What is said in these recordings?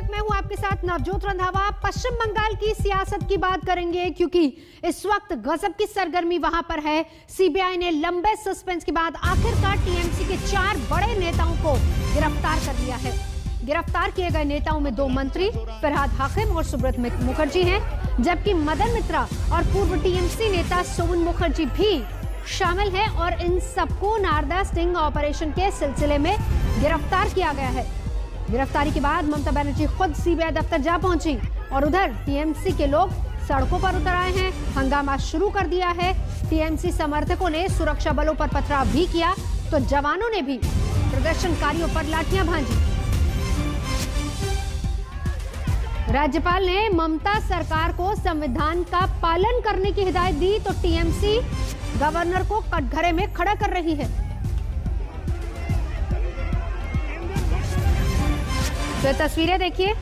मैं हूं आपके साथ नवजोत रंधावा। पश्चिम बंगाल की सियासत की बात करेंगे क्योंकि इस वक्त गजब की सरगर्मी वहां पर है। सीबीआई ने लंबे सस्पेंस के बाद आखिरकार टीएमसी के 4 बड़े नेताओं को गिरफ्तार कर लिया है। गिरफ्तार किए गए नेताओं में 2 मंत्री फरहाद हाकिम और सुब्रत मुखर्जी हैं, जबकि मदन मित्रा और पूर्व टीएमसी नेता सोवन मुखर्जी भी शामिल हैं और इन सबको नारदा स्टिंग ऑपरेशन के सिलसिले में गिरफ्तार किया गया है। गिरफ्तारी के बाद ममता बनर्जी खुद सीबीआई दफ्तर जा पहुंची और उधर टीएमसी के लोग सड़कों पर उतर आए हैं। हंगामा शुरू कर दिया है। टीएमसी समर्थकों ने सुरक्षा बलों पर पथराव भी किया तो जवानों ने भी प्रदर्शनकारियों पर लाठियां भांजी। राज्यपाल ने ममता सरकार को संविधान का पालन करने की हिदायत दी तो टीएमसी गवर्नर को कटघरे में खड़ा कर रही है। तो तस्वीरें देखिए,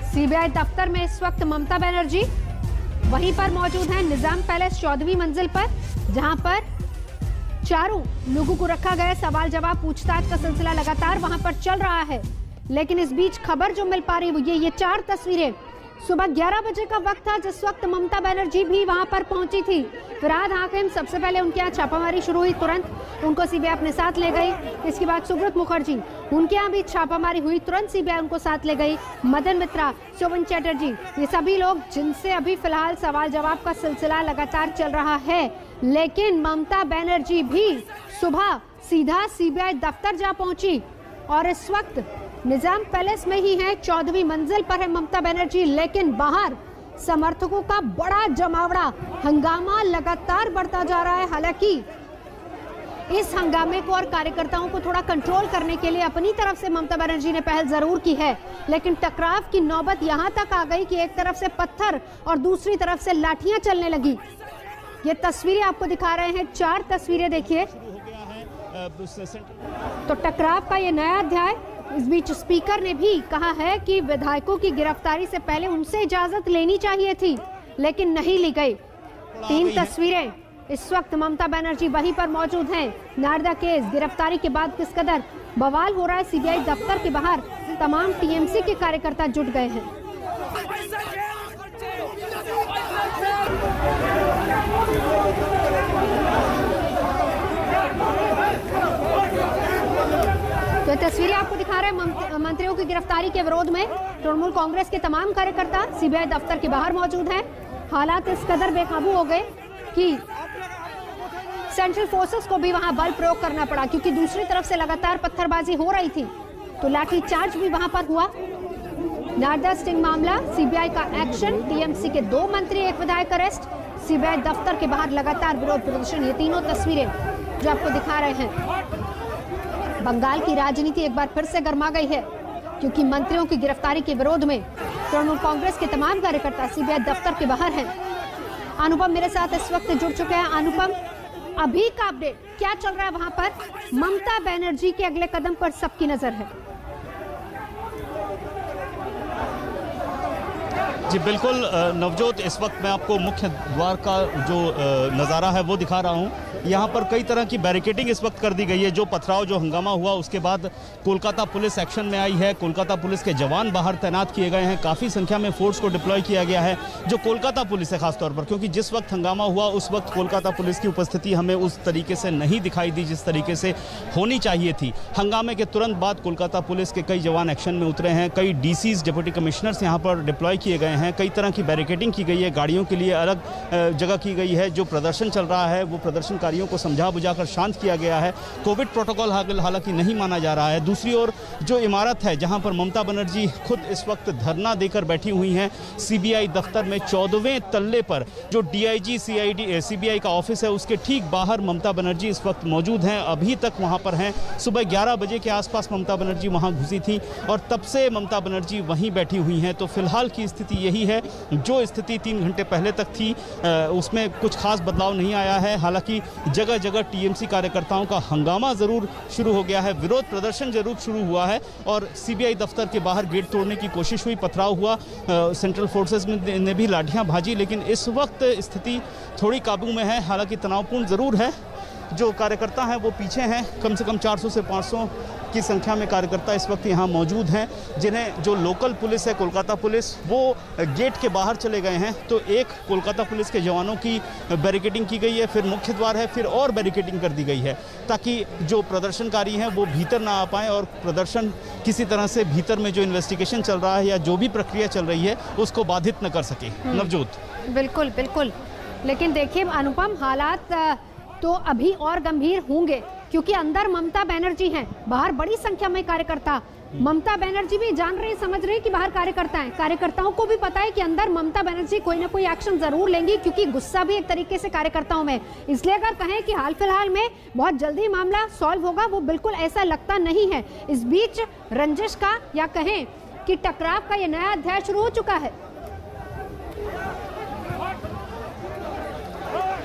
सीबीआई दफ्तर में इस वक्त ममता बनर्जी वहीं पर मौजूद हैं, निजाम पैलेस 14वीं मंजिल पर, जहां पर चारों लोगों को रखा गया। सवाल जवाब पूछताछ का सिलसिला लगातार वहां पर चल रहा है। लेकिन इस बीच खबर जो मिल पा रही है ये 4 तस्वीरें सुबह 11 बजे का वक्त था, जिस वक्त ममता बनर्जी भी वहां पर पहुंची थी। फरहाद हाकिम सबसे पहले उनके यहाँ छापामारी शुरू हुई, तुरंत उनको सीबीआई अपने साथ ले गई। इसके बाद सुब्रत मुखर्जी, उनके यहाँ भी छापामारी हुई, तुरंत सीबीआई उनको साथ ले गई। मदन मित्रा, सोवन चैटर्जी, ये सभी लोग जिनसे अभी फिलहाल सवाल जवाब का सिलसिला लगातार चल रहा है। लेकिन ममता बनर्जी भी सुबह सीधा सीबीआई दफ्तर जा पहुंची और इस वक्त निजाम पैलेस में ही है, 14वीं मंजिल पर है ममता बनर्जी। लेकिन बाहर समर्थकों का बड़ा जमावड़ा, हंगामा लगातार बढ़ता जा रहा है। हालांकि इस हंगामे को और कार्यकर्ताओं को थोड़ा कंट्रोल करने के लिए अपनी तरफ से ममता बनर्जी ने पहल जरूर की है, लेकिन टकराव की नौबत यहां तक आ गई कि एक तरफ से पत्थर और दूसरी तरफ से लाठियां चलने लगी। ये तस्वीरें आपको दिखा रहे हैं, 4 तस्वीरें देखिए। तो टकराव का ये नया अध्याय। इस बीच स्पीकर ने भी कहा है कि विधायकों की गिरफ्तारी से पहले उनसे इजाजत लेनी चाहिए थी, लेकिन नहीं ली गई। 3 तस्वीरें इस वक्त ममता बनर्जी वहीं पर मौजूद हैं। नारदा केस गिरफ्तारी के बाद किस कदर बवाल हो रहा है। सीबीआई दफ्तर के बाहर तमाम टीएमसी के कार्यकर्ता जुट गए हैं। तो तस्वीरें आपको दिखा रहे हैं मंत्रियों की गिरफ्तारी के विरोध में तृणमूल कांग्रेस के तमाम कार्यकर्ता सीबीआई दफ्तर के बाहर मौजूद हैं। हालात इस कदर बेकाबू हो गए कि सेंट्रल फोर्सेस को भी वहां बल प्रयोग करना पड़ा, क्योंकि दूसरी तरफ से लगातार पत्थरबाजी हो रही थी तो लाठी चार्ज भी वहां पर हुआ। नारदा स्टिंग मामला, सीबीआई का एक्शन, टीएमसी के 2 मंत्री, 1 विधायक अरेस्ट, सीबीआई दफ्तर के बाहर लगातार विरोध प्रदर्शन। ये तीनों तस्वीरें जो आपको दिखा रहे हैं। बंगाल की राजनीति एक बार फिर से गर्मा गई है, क्योंकि मंत्रियों की गिरफ्तारी के विरोध में तृणमूल कांग्रेस के तमाम कार्यकर्ता सीबीआई दफ्तर के बाहर हैं। अनुपम मेरे साथ इस वक्त जुड़ चुके हैं। अनुपम, अभी का अपडेट क्या चल रहा है वहां पर? ममता बनर्जी के अगले कदम पर सबकी नजर है। जी बिल्कुल नवजोत, इस वक्त मैं आपको मुख्य द्वार का जो नज़ारा है वो दिखा रहा हूँ। यहाँ पर कई तरह की बैरिकेडिंग इस वक्त कर दी गई है। जो पथराव, जो हंगामा हुआ उसके बाद कोलकाता पुलिस एक्शन में आई है। कोलकाता पुलिस के जवान बाहर तैनात किए गए हैं, काफ़ी संख्या में फोर्स को डिप्लॉय किया गया है। जो कोलकाता पुलिस है खासतौर पर, क्योंकि जिस वक्त हंगामा हुआ उस वक्त कोलकाता पुलिस की उपस्थिति हमें उस तरीके से नहीं दिखाई दी जिस तरीके से होनी चाहिए थी। हंगामे के तुरंत बाद कोलकाता पुलिस के कई जवान एक्शन में उतरे हैं, कई डीसीज, डिप्टी कमिश्नर्स यहाँ पर डिप्लॉय किए गए हैं। कई तरह की बैरिकेडिंग की गई है, गाड़ियों के लिए अलग जगह की गई है। जो प्रदर्शन चल रहा है वो प्रदर्शनकारियों को समझा बुझाकर शांत किया गया है। कोविड प्रोटोकॉल हालांकि नहीं माना जा रहा है। दूसरी ओर जो इमारत है जहां पर ममता बनर्जी खुद इस वक्त धरना देकर बैठी हुई हैं, सीबीआई दफ्तर में 14वें तल्ले पर जो डीआईजी सीबीआई का ऑफिस है उसके ठीक बाहर ममता बनर्जी इस वक्त मौजूद हैं, अभी तक वहां पर हैं। सुबह 11 बजे के आसपास ममता बनर्जी वहां घुसी थी और तब से ममता बनर्जी वहीं बैठी हुई हैं। तो फिलहाल की स्थिति यही है, जो स्थिति 3 घंटे पहले तक थी उसमें कुछ खास बदलाव नहीं आया है। हालांकि जगह जगह टीएमसी कार्यकर्ताओं का हंगामा जरूर शुरू हो गया है, विरोध प्रदर्शन जरूर शुरू हुआ है और सीबीआई दफ्तर के बाहर गेट तोड़ने की कोशिश हुई, पथराव हुआ, सेंट्रल फोर्सेस ने भी लाठियां भाजी। लेकिन इस वक्त स्थिति थोड़ी काबू में है, हालांकि तनावपूर्ण जरूर है। जो कार्यकर्ता हैं वो पीछे हैं। कम से कम 400 से 500 की संख्या में कार्यकर्ता इस वक्त यहाँ मौजूद हैं, जिन्हें जो लोकल पुलिस है, कोलकाता पुलिस, वो गेट के बाहर चले गए हैं। तो एक कोलकाता पुलिस के जवानों की बैरिकेडिंग की गई है, फिर मुख्य द्वार है, फिर और बैरिकेडिंग कर दी गई है ताकि जो प्रदर्शनकारी हैं वो भीतर ना आ पाएँ और प्रदर्शन किसी तरह से भीतर में जो इन्वेस्टिगेशन चल रहा है या जो भी प्रक्रिया चल रही है उसको बाधित न कर सके। नवजोत। बिल्कुल बिल्कुल, लेकिन देखिए अनुपम, हालात तो अभी और गंभीर होंगे क्योंकि अंदर ममता बनर्जी हैं, बाहर बड़ी संख्या में कार्यकर्ता। ममता बनर्जी भी जान रही, समझ रही कि बाहर कार्यकर्ता हैं। कार्यकर्ताओं को भी पता है कि अंदर ममता बनर्जी कोई ना कोई एक्शन जरूर लेंगी क्योंकि गुस्सा भी एक तरीके से कार्यकर्ताओं में। इसलिए अगर कहें कि हाल फिलहाल में बहुत जल्दी मामला सॉल्व होगा, वो बिल्कुल ऐसा लगता नहीं है। इस बीच रंजिश का या कहें कि टकराव का ये नया अध्याय शुरू हो चुका है।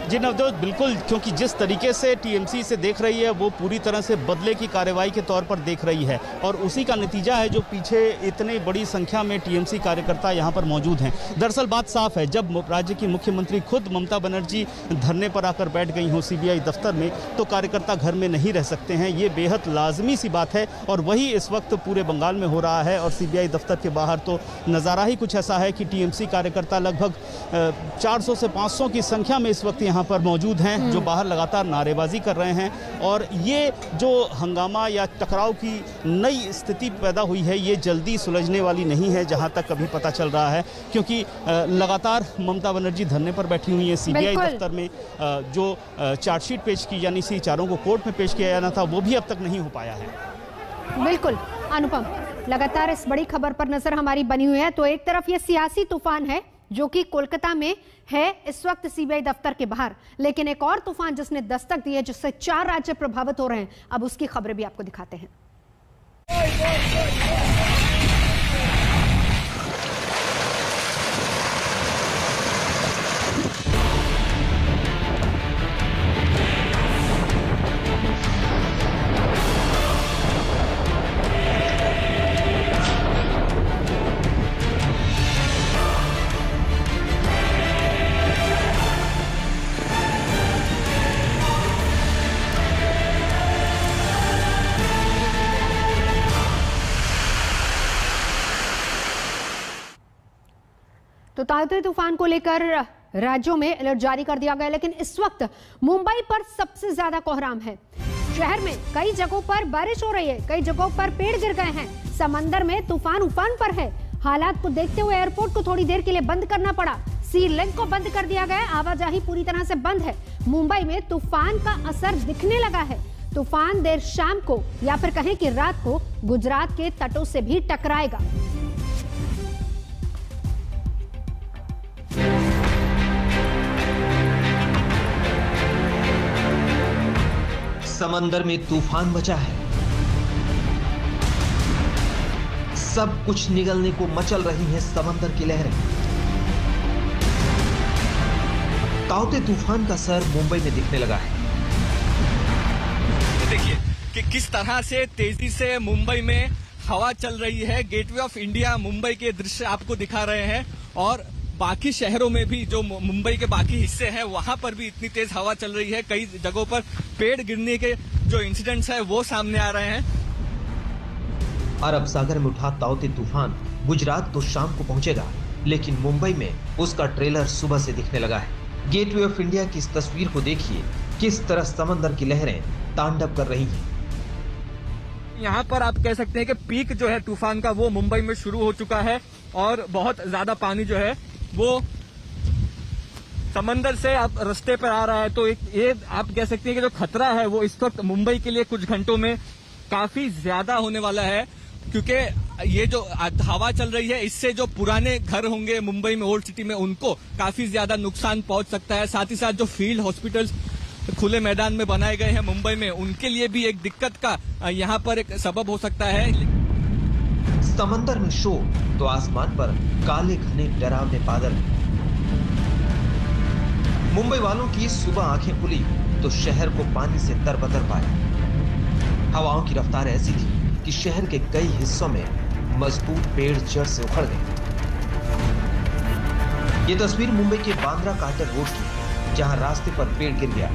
जी नवजोत, बिल्कुल, क्योंकि जिस तरीके से टीएमसी से देख रही है वो पूरी तरह से बदले की कार्रवाई के तौर पर देख रही है और उसी का नतीजा है जो पीछे इतनी बड़ी संख्या में टीएमसी कार्यकर्ता यहाँ पर मौजूद हैं। दरअसल बात साफ है, जब राज्य की मुख्यमंत्री खुद ममता बनर्जी धरने पर आकर बैठ गई हों सीबीआई दफ्तर में, तो कार्यकर्ता घर में नहीं रह सकते हैं। ये बेहद लाजमी सी बात है और वही इस वक्त पूरे बंगाल में हो रहा है। और सीबीआई दफ्तर के बाहर तो नज़ारा ही कुछ ऐसा है कि टीएमसी कार्यकर्ता लगभग 400 से 500 की संख्या में इस वक्त यहाँ पर मौजूद हैं, जो बाहर लगातार नारेबाजी कर रहे हैं। और ये जो हंगामा या टकराव की नई स्थिति पैदा हुई है, ये जल्दी सुलझने वाली नहीं है जहां तक अभी पता चल रहा है, क्योंकि लगातार ममता बनर्जी धरने पर बैठी हुई है। सीबीआई दफ्तर में जो चार्जशीट पेश की जानी थी, चारों को कोर्ट में पेश किया जाना था, वो भी अब तक नहीं हो पाया है। बिल्कुल अनुपम, लगातार इस बड़ी खबर पर नजर हमारी बनी हुई है। तो एक तरफ ये सियासी तूफान है जो कि कोलकाता में है इस वक्त सीबीआई दफ्तर के बाहर, लेकिन एक और तूफान जिसने दस्तक दी है, जिससे 4 राज्य प्रभावित हो रहे हैं, अब उसकी खबरें भी आपको दिखाते हैं। तो ताउते तूफान को लेकर राज्यों में अलर्ट जारी कर दिया गया, लेकिन इस वक्त मुंबई पर सबसे ज्यादा कोहराम है। शहर में कई जगहों पर बारिश हो रही है, कई जगहों पर पेड़ गिर गए हैं, समंदर में तूफान उफान पर है। हालात को देखते हुए एयरपोर्ट को थोड़ी देर के लिए बंद करना पड़ा, सी लिंक को बंद कर दिया गया, आवाजाही पूरी तरह से बंद है। मुंबई में तूफान का असर दिखने लगा है। तूफान देर शाम को या फिर कहें कि रात को गुजरात के तटों से भी टकराएगा। समंदर में तूफान मचा है, सब कुछ निगलने को मचल रही है समंदर की लहरें। ताउते तूफान का असर मुंबई में दिखने लगा है। देखिए कि किस तरह से तेजी से मुंबई में हवा चल रही है। गेटवे ऑफ इंडिया मुंबई के दृश्य आपको दिखा रहे हैं और बाकी शहरों में भी जो मुंबई के बाकी हिस्से हैं वहां पर भी इतनी तेज हवा चल रही है। कई जगहों पर पेड़ गिरने के जो इंसिडेंट्स है वो सामने आ रहे हैं। अरब सागर में उठा ताउते तूफान गुजरात तो शाम को पहुंचेगा, लेकिन मुंबई में उसका ट्रेलर सुबह से दिखने लगा है। गेटवे ऑफ इंडिया की इस तस्वीर को देखिए, किस तरह समंदर की लहरें तांडव कर रही हैं। यहाँ पर आप कह सकते हैं कि पीक जो है तूफान का वो मुंबई में शुरू हो चुका है और बहुत ज्यादा पानी जो है वो समंदर से आप रास्ते पर आ रहा है। तो ये आप कह सकते हैं कि जो खतरा है वो इस वक्त मुंबई के लिए कुछ घंटों में काफी ज्यादा होने वाला है, क्योंकि ये जो हवा चल रही है इससे जो पुराने घर होंगे मुंबई में ओल्ड सिटी में उनको काफी ज्यादा नुकसान पहुंच सकता है। साथ ही साथ जो फील्ड हॉस्पिटल्स खुले मैदान में बनाए गए हैं मुंबई में, उनके लिए भी एक दिक्कत का यहाँ पर एक सबब हो सकता है। समंदर में शोर तो आसमान पर काले घने डरावने बादल। मुंबई वालों की सुबह आंखें खुली तो शहर को पानी से तरबतर पाया। हवाओं की रफ्तार ऐसी थी कि शहर के कई हिस्सों में मजबूत पेड़ जड़ से उखड़ गए। ये तस्वीर मुंबई के बांद्रा कार्टर रोड की, जहां रास्ते पर पेड़ गिर गया।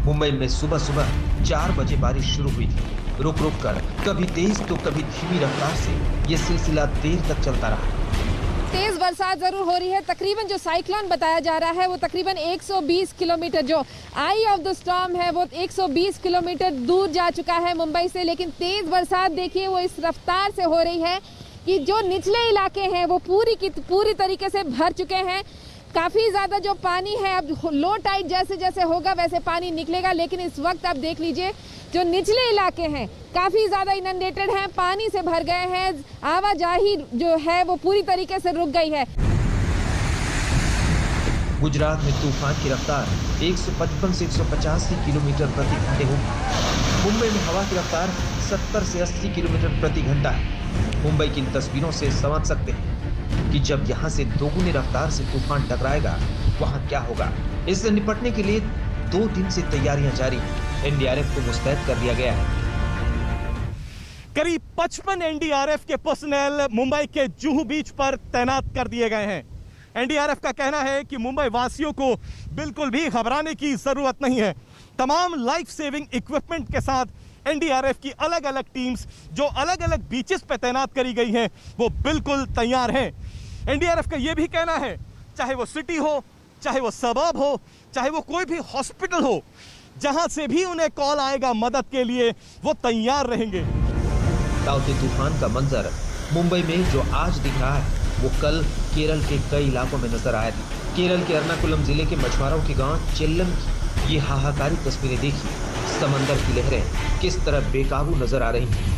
मुंबई में सुबह सुबह 4 बजे बारिश शुरू हुई थी। रुक रुक कर कभी तेज तो कभी धीमी रफ्तार से ये सिलसिला देर तक चलता रहा। तेज बरसात जरूर हो रही है। तकरीबन जो साइक्लोन बताया जा रहा है वो तकरीबन 120 किलोमीटर, जो आई ऑफ द स्टॉर्म है वो 120 किलोमीटर दूर जा चुका है मुंबई से। लेकिन तेज बरसात देखिए वो इस रफ्तार से हो रही है कि जो निचले इलाके हैं वो पूरी तरीके से भर चुके हैं। काफ़ी ज़्यादा जो पानी है, अब लो टाइड जैसे जैसे होगा वैसे पानी निकलेगा, लेकिन इस वक्त आप देख लीजिए जो निचले इलाके हैं काफ़ी ज़्यादा इनंडेटेड हैं, पानी से भर गए हैं। आवाजाही जो है वो पूरी तरीके से रुक गई है। गुजरात में तूफान की रफ्तार 155 से 185 किलोमीटर प्रति घंटे होगी। मुंबई में हवा की रफ्तार 70 से 80 किलोमीटर प्रति घंटा है। मुंबई की इन तस्वीरों से समझ सकते हैं कि जब यहाँ से दोगुनी रफ्तार से तूफान टकराएगा वहाँ क्या होगा। इससे निपटने के लिए 2 दिन से तैयारियां जारी हैं। एनडीआरएफ को मुस्तैद कर दिया गया है। करीब 55 एनडीआरएफ के पर्सनल मुंबई के जुहू बीच पर तैनात कर दिए गए हैं। एनडीआरएफ का कहना है कि मुंबई वासियों को बिल्कुल भी घबराने की जरूरत नहीं है। तमाम लाइफ सेविंग इक्विपमेंट के साथ एनडीआरएफ की अलग अलग टीम्स जो अलग अलग बीचेस पर तैनात करी गई हैं वो बिल्कुल तैयार हैं। एनडीआरएफ का यह भी कहना है चाहे वो सिटी हो, चाहे वो सबर्ब हो, चाहे वो कोई भी हॉस्पिटल हो, जहां से भी उन्हें कॉल आएगा मदद के लिए वो तैयार रहेंगे। ताउते तूफान का मंजर मुंबई में जो आज दिख रहा है वो कल केरल के कई इलाकों में नजर आया था। केरल के एर्नाकुलम जिले के मछुआरों के गांव चेल्लम की ये हाहाकारी तस्वीरें देखी। समंदर की लहरें किस तरह बेकाबू नजर आ रही हैं।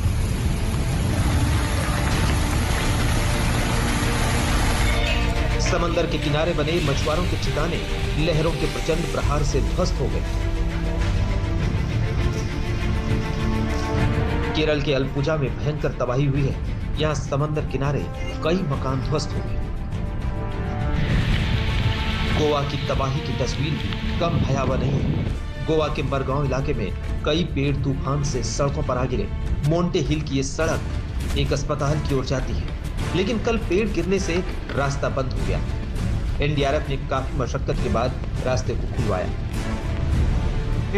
समंदर के किनारे बने मछुआरों के ठिकाने लहरों के प्रचंड प्रहार से ध्वस्त हो गए। केरल के अलपुजा में भयंकर तबाही हुई है। यहाँ समंदर किनारे कई मकान ध्वस्त हो गए। गोवा की तबाही की तस्वीर भी कम भयावह नहीं है। गोवा के मरगांव इलाके में कई पेड़ तूफान से सड़कों पर आ गिरे। मोंटे हिल की ये सड़क एक अस्पताल की ओर जाती है, लेकिन कल पेड़ गिरने से रास्ता बंद हो गया। एनडीआरएफ ने काफी मशक्कत के बाद रास्ते को खुलवाया।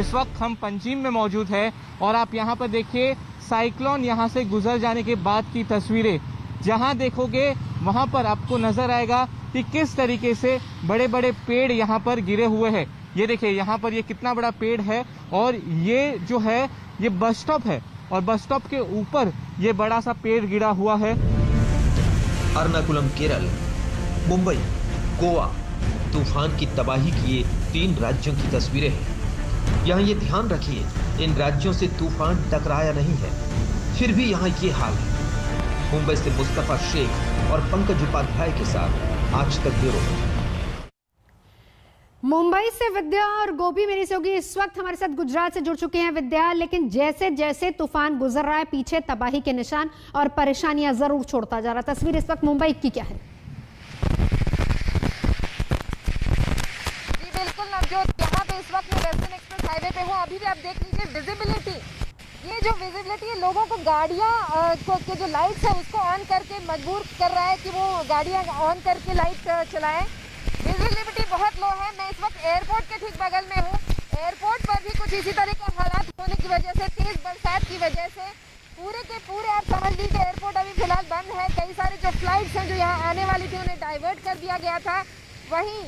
इस वक्त हम पंजीम में मौजूद है और आप यहाँ पर देखिए साइक्लोन यहाँ से गुजर जाने के बाद की तस्वीरें। जहाँ देखोगे वहाँ पर आपको नजर आएगा कि किस तरीके से बड़े बड़े पेड़ यहाँ पर गिरे हुए हैं। ये देखिए यहाँ पर ये कितना बड़ा पेड़ है और ये जो है ये बस स्टॉप है और बस स्टॉप के ऊपर ये बड़ा सा पेड़ गिरा हुआ है। एर्नाकुलम केरल, मुंबई, गोवा, तूफान की तबाही की ये 3 राज्यों की तस्वीरें हैं। यहाँ ये ध्यान रखिए इन राज्यों से तूफान टकराया नहीं है, फिर भी यहाँ ये हाल है। मुंबई से मुस्तफा शेख और पंकज उपाध्याय के साथ आज तक ब्यूरो। मुंबई से विद्या और गोपी मेरी से होगी इस वक्त हमारे साथ गुजरात से जुड़ चुके हैं विद्या। लेकिन जैसे जैसे तूफान गुजर रहा है पीछे तबाही के निशान और परेशानियां जरूर छोड़ता जा रहा है। तस्वीर इस वक्त मुंबई की क्या है? जी बिल्कुल नवजोत, यहाँ पे इस वक्त मैं वेस्टर्न एक्सप्रेस हाईवे पे हूँ। अभी भी आप देख लीजिए विजिबिलिटी, ये जो विजिबिलिटी है लोगों को गाड़ियाँ के जो लाइट्स है उसको ऑन करके मजबूर कर रहा है कि वो गाड़ियाँ ऑन करके लाइट चलाएं। विजिबिलिटी बहुत लो है। मैं इस वक्त एयरपोर्ट के ठीक बगल में हूँ। एयरपोर्ट पर भी कुछ इसी तरह के हालात होने की वजह से, तेज बरसात की वजह से पूरे के पूरे आप समझ लीजिए एयरपोर्ट अभी फिलहाल बंद है। कई सारे जो फ्लाइट्स हैं जो यहाँ आने वाली थी उन्हें डाइवर्ट कर दिया गया था। वहीं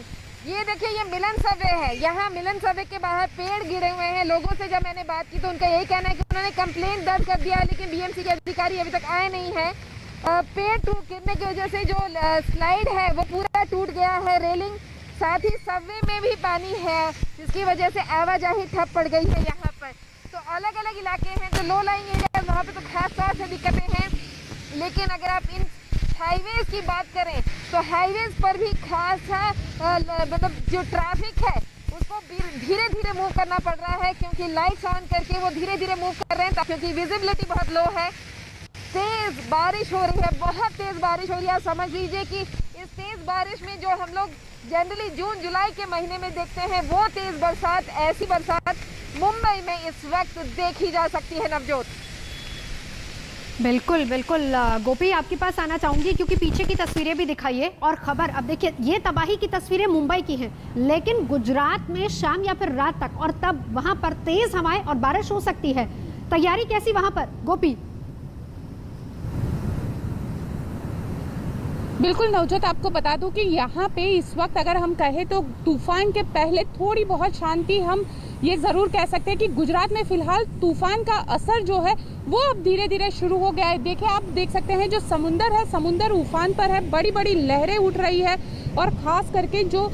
ये देखिए ये मिलन सबवे है। यहाँ मिलन सबवे के बाहर पेड़ गिरे हुए हैं। लोगों से जब मैंने बात की तो उनका यही कहना है कि उन्होंने कंप्लेंट दर्ज कर दिया है, लेकिन बीएमसी के अधिकारी अभी तक आए नहीं है। पेड़ गिरने की वजह से जो स्लाइड है वो पूरा टूट गया है, रेलिंग, साथ ही सबवे में भी पानी है जिसकी वजह से आवाजाही ठप पड़ गई है यहाँ पर। तो अलग अलग इलाके हैं जो लो लाइंग एरिया वहाँ पे तो खास से दिक्कतें हैं। लेकिन अगर आप इन हाईवेज की बात करें तो हाईवेज पर भी खासा मतलब जो ट्रैफिक है उसको धीरे धीरे मूव करना पड़ रहा है, क्योंकि लाइट्स ऑन करके वो धीरे धीरे मूव कर रहे हैं, क्योंकि विजिबिलिटी बहुत लो है। तेज बारिश हो रही है, बहुत तेज बारिश हो रही है। समझ लीजिए कि इस तेज बारिश में जो हम लोग जनरली जून जुलाई के महीने में देखते हैं वो तेज बरसात, ऐसी बरसात मुंबई में इस वक्त देखी जा सकती है नवजोत। बिल्कुल बिल्कुल गोपी, आपके पास आना चाहूंगी क्योंकि पीछे की तस्वीरें भी दिखाइए और खबर। अब देखिए, ये तबाही की तस्वीरें मुंबई की हैं, लेकिन गुजरात में शाम या फिर रात तक और तब वहां पर तेज हवाएं और बारिश हो सकती है। तैयारी कैसी वहां पर गोपी? बिल्कुल नवजोत, आपको बता दूं कि यहाँ पे इस वक्त अगर हम कहें तो तूफान के पहले थोड़ी बहुत शांति हम ये जरूर कह सकते हैं कि गुजरात में फिलहाल तूफान का असर जो है वो अब धीरे धीरे शुरू हो गया है। देखिए, आप देख सकते हैं जो समुंदर है, समुंदर उफान पर है, बड़ी बड़ी लहरें उठ रही है और खास करके जो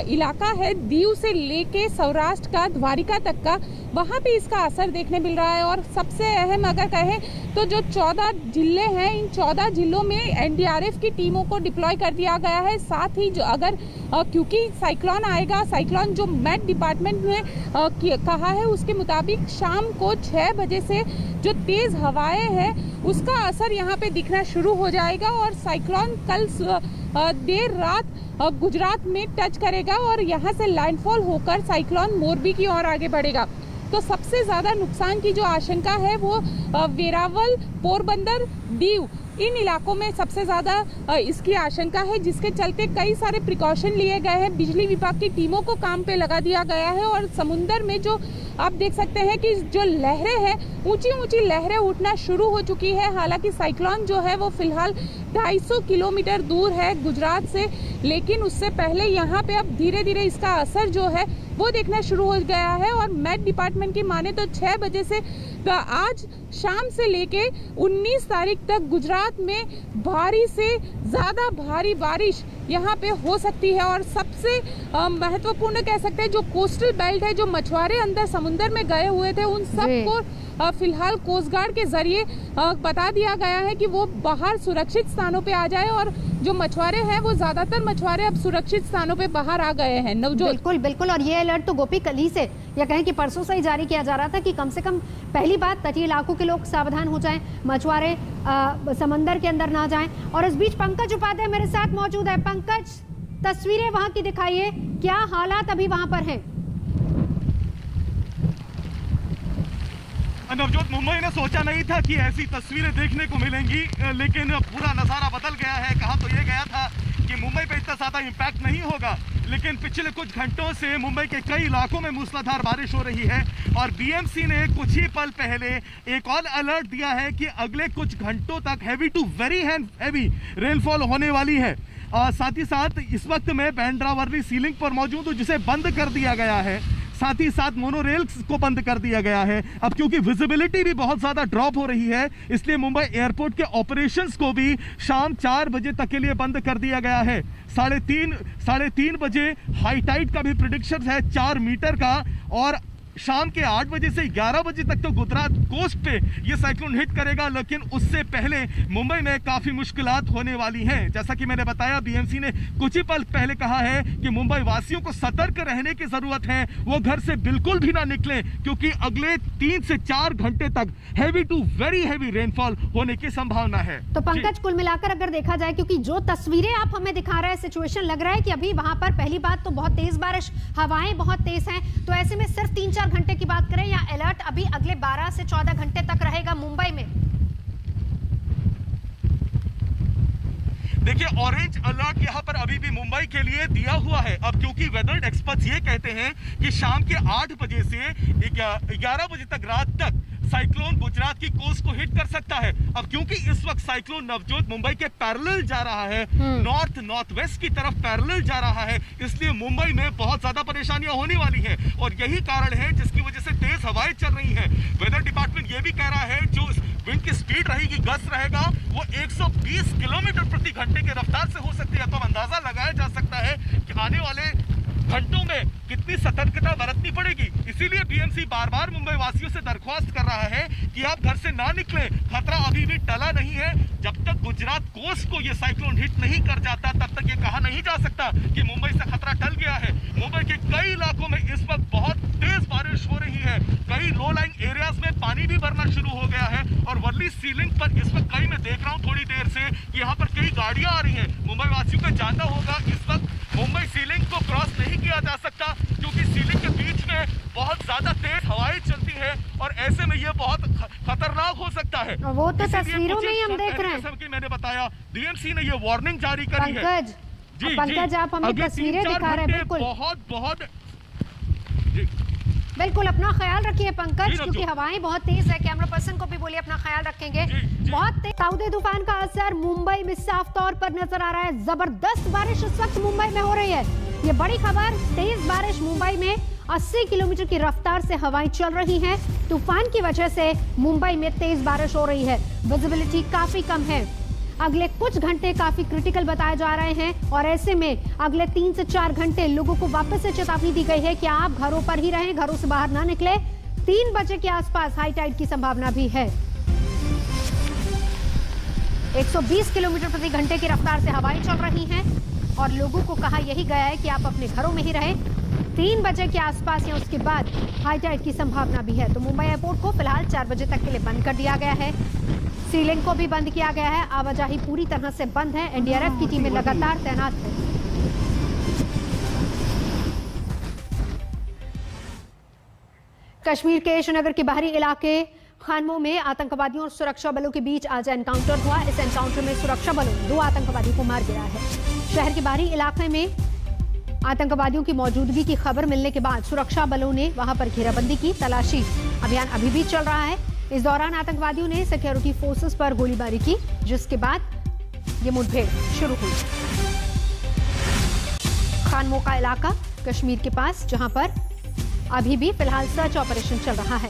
इलाका है दीव से लेके सौराष्ट्र का, द्वारिका तक का, वहाँ पे इसका असर देखने मिल रहा है। और सबसे अहम अगर कहें तो जो 14 जिले हैं, इन 14 जिलों में एनडीआरएफ की टीमों को डिप्लॉय कर दिया गया है। साथ ही जो अगर क्योंकि साइक्लोन आएगा, साइक्लोन जो मेट डिपार्टमेंट ने कहा है उसके मुताबिक शाम को 6 बजे से जो तेज हवाएं हैं उसका असर यहाँ पे दिखना शुरू हो जाएगा और साइक्लोन कल देर रात गुजरात में टच करेगा और यहाँ से लैंडफॉल होकर साइक्लोन मोरबी की ओर आगे बढ़ेगा। तो सबसे ज्यादा नुकसान की जो आशंका है वो वेरावल, पोरबंदर, दीव, इन इलाकों में सबसे ज्यादा इसकी आशंका है, जिसके चलते कई सारे प्रिकॉशन लिए गए हैं। बिजली विभाग की टीमों को काम पे लगा दिया गया है और समुंदर में जो आप देख सकते हैं कि जो लहरें हैं, ऊंची ऊंची लहरें उठना शुरू हो चुकी है। हालांकि साइक्लोन जो है वो फिलहाल 250 किलोमीटर दूर है गुजरात से, लेकिन उससे पहले यहाँ पे अब धीरे धीरे इसका असर जो है वो देखना शुरू हो गया है। और मेट डिपार्टमेंट की माने तो 6 बजे से आज शाम से लेके 19 तारीख तक गुजरात में भारी से ज्यादा भारी बारिश यहाँ पे हो सकती है। और सबसे महत्वपूर्ण कह सकते हैं जो कोस्टल बेल्ट है, जो मछुआरे अंदर समुद्र में गए हुए थे, उन सबको फिलहाल कोस्ट गार्ड के जरिए बता दिया गया है कि वो बाहर सुरक्षित स्थानों पे आ जाए। और जो मछुआरे हैं वो ज्यादातर मछुआरे अब सुरक्षित स्थानों पे बाहर आ गए हैं। नवजोत, बिल्कुल बिल्कुल। और ये अलर्ट तो गोपी कल ही से या कहें कि परसों से ही जारी किया जा रहा था कि कम से कम पहली बात तटीय इलाकों के लोग सावधान हो जाएं, मछुआरे समंदर के अंदर ना जाएं। और इस बीच पंकज उपाध्याय मेरे साथ मौजूद है। पंकज, तस्वीरें वहां की दिखाइए, क्या हालात अभी वहां पर हैं? नवजोत, मुंबई ने सोचा नहीं था कि ऐसी तस्वीरें देखने को मिलेंगी, लेकिन पूरा नज़ारा बदल गया है। कहा तो ये गया था कि मुंबई पे इतना ज़्यादा इम्पैक्ट नहीं होगा, लेकिन पिछले कुछ घंटों से मुंबई के कई इलाकों में मूसलाधार बारिश हो रही है। और बीएमसी ने कुछ ही पल पहले एक और अलर्ट दिया है कि अगले कुछ घंटों तक heavy to very heavy rainfall होने वाली है। साथ ही साथ इस वक्त मैं बांद्रा वर्ली सीलिंग पर मौजूद हूँ, जिसे बंद कर दिया गया है। साथ ही साथ मोनोरेल्स को बंद कर दिया गया है। अब क्योंकि विजिबिलिटी भी बहुत ज्यादा ड्रॉप हो रही है, इसलिए मुंबई एयरपोर्ट के ऑपरेशंस को भी शाम 4 बजे तक के लिए बंद कर दिया गया है। 3:30 बजे हाई टाइड का भी प्रेडिक्शन है 4 मीटर का। और शाम के 8 बजे से 11 बजे तक तो गुजरात कोस्ट पे ये साइक्लोन हिट करेगा, लेकिन उससे पहले मुंबई में काफी मुश्किलात होने वाली हैं। जैसा कि मैंने बताया, बीएमसी ने कुछ ही पल पहले कहा है कि मुंबई वासियों को सतर्क रहने की जरूरत है, वो घर से बिल्कुल भी ना निकलें, क्योंकि अगले 3 से 4 घंटे तक heavy to very heavy rainfall होने की संभावना है। तो पंकज, कुल मिलाकर अगर देखा जाए, क्योंकि जो तस्वीरें आप हमें दिखा रहे हैं, सिचुएशन लग रहा है कि अभी वहां पर पहली बात तो बहुत तेज बारिश, हवाएं बहुत तेज हैं, तो ऐसे में सिर्फ 3-4 घंटे की बात करें या अलर्ट अभी अगले 12 से 14 घंटे तक रहेगा मुंबई में? देखिए, ऑरेंज अलर्ट यहाँ पर अभी भी मुंबई के लिए दिया हुआ है। अब क्योंकि वेदर एक्सपर्ट्स ये कहते हैं कि शाम के 8 बजे से 11 बजे तक, रात तक साइक्लोन गुजरात की कोस्ट को हिट कर सकता है। अब क्योंकि इस वक्त साइक्लोन नवजोत मुंबई के पैरेलल जा रहा है, नॉर्थ वेस्ट की तरफ पैरेलल जा रहा है, इसलिए मुंबई में बहुत ज्यादा परेशानियां होने वाली हैं। और यही कारण है जिसकी वजह से तेज हवाएं चल रही हैं। वेदर डिपार्टमेंट ये भी कह रहा है जो विंड की स्पीड रहेगी, गस्ट रहेगा, वो 120 किलोमीटर प्रति घंटे की रफ्तार से हो सकती है। तो अंदाजा लगाया जा सकता है कि आने वाले घंटों में कितनी सतर्कता बरतनी पड़ेगी। इसीलिए बीएमसी बार बार मुंबई वासियों से दरख्वास्त कर रहा है कि आप घर से ना निकलें। खतरा अभी भी टला नहीं है। जब तक गुजरात कोस्ट को ये साइक्लोन हिट नहीं कर जाता, तब तक ये कहा नहीं जा सकता कि मुंबई से खतरा टल गया है। मुंबई के कई इलाकों में इस वक्त बहुत तेज बारिश हो रही है। कई लो लाइन एरियाज में पानी भी भरना शुरू हो गया है। और वर्ली सीलिंग पर इस वक्त कई मैं देख रहा हूँ थोड़ी देर से कि यहाँ पर कई गाड़ियां आ रही हैं। मुंबई वासियों को जानना होगा, इस वक्त मुंबई सीलिंग को क्रॉस नहीं किया जा सकता, क्योंकि सीलिंग के बीच में बहुत ज्यादा तेज हवाएं चलती हैं और ऐसे में ये बहुत खतरनाक हो सकता है। वो तो तस्वीरों में ही हम देख रहे हैं। कि मैंने बताया डीएमसी ने ये वार्निंग जारी करी है। पंकज आप हमें तस्वीरें दिखा रहे हैं। बिल्कुल बहुत बिल्कुल अपना ख्याल रखिए पंकज, क्योंकि हवाएं बहुत तेज है। कैमरा पर्सन को भी बोलिए अपना ख्याल रखेंगे। बहुत तेज ताउते तूफान का असर मुंबई में साफ तौर पर नजर आ रहा है। जबरदस्त बारिश इस वक्त मुंबई में हो रही है। ये बड़ी खबर, तेज बारिश मुंबई में 80 किलोमीटर की रफ्तार से हवाएं चल रही हैं। तूफान की वजह से मुंबई में तेज बारिश हो रही है। विजिबिलिटी काफी कम है। अगले कुछ घंटे काफी क्रिटिकल बताए जा रहे हैं और ऐसे में अगले 3 से 4 घंटे लोगों को वापस से चेतावनी दी गई है कि आप घरों पर ही रहें, घरों से बाहर ना निकले। 3 बजे के आसपास हाई टाइड की संभावना भी है। 120 किलोमीटर प्रति घंटे की रफ्तार से हवाएं चल रही हैं और लोगों को कहा यही गया है कि आप अपने घरों में ही रहें। 3 बजे के आसपास या उसके बाद हाई टाइड की संभावना भी है। तो मुंबई एयरपोर्ट को फिलहाल 4 बजे तक के लिए बंद कर दिया गया है। सी लिंक को भी बंद किया गया है। आवाजाही पूरी तरह से बंद है। एनडीआरएफ की टीमें लगातार तैनात है। कश्मीर के श्रीनगर के बाहरी इलाके खानमो में आतंकवादियों और सुरक्षा बलों के बीच आज एनकाउंटर हुआ। इस एनकाउंटर में सुरक्षा बलों ने 2 आतंकवादियों को मार गिराया है। शहर के बाहरी इलाके में आतंकवादियों की मौजूदगी की खबर मिलने के बाद सुरक्षा बलों ने वहां पर घेराबंदी की। तलाशी अभियान अभी भी चल रहा है। इस दौरान आतंकवादियों ने सिक्योरिटी फोर्सेस पर गोलीबारी की, जिसके बाद ये मुठभेड़ शुरू हुई। खानमो का इलाका कश्मीर के पास, जहां पर अभी भी फिलहाल सर्च ऑपरेशन चल रहा है।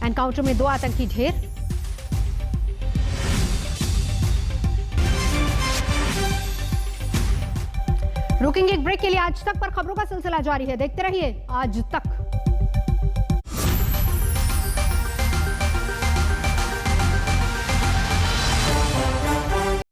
एनकाउंटर में 2 आतंकी ढेर। रुकेंगे एक ब्रेक के लिए। आज तक पर खबरों का सिलसिला जारी है। देखते रहिए आज तक।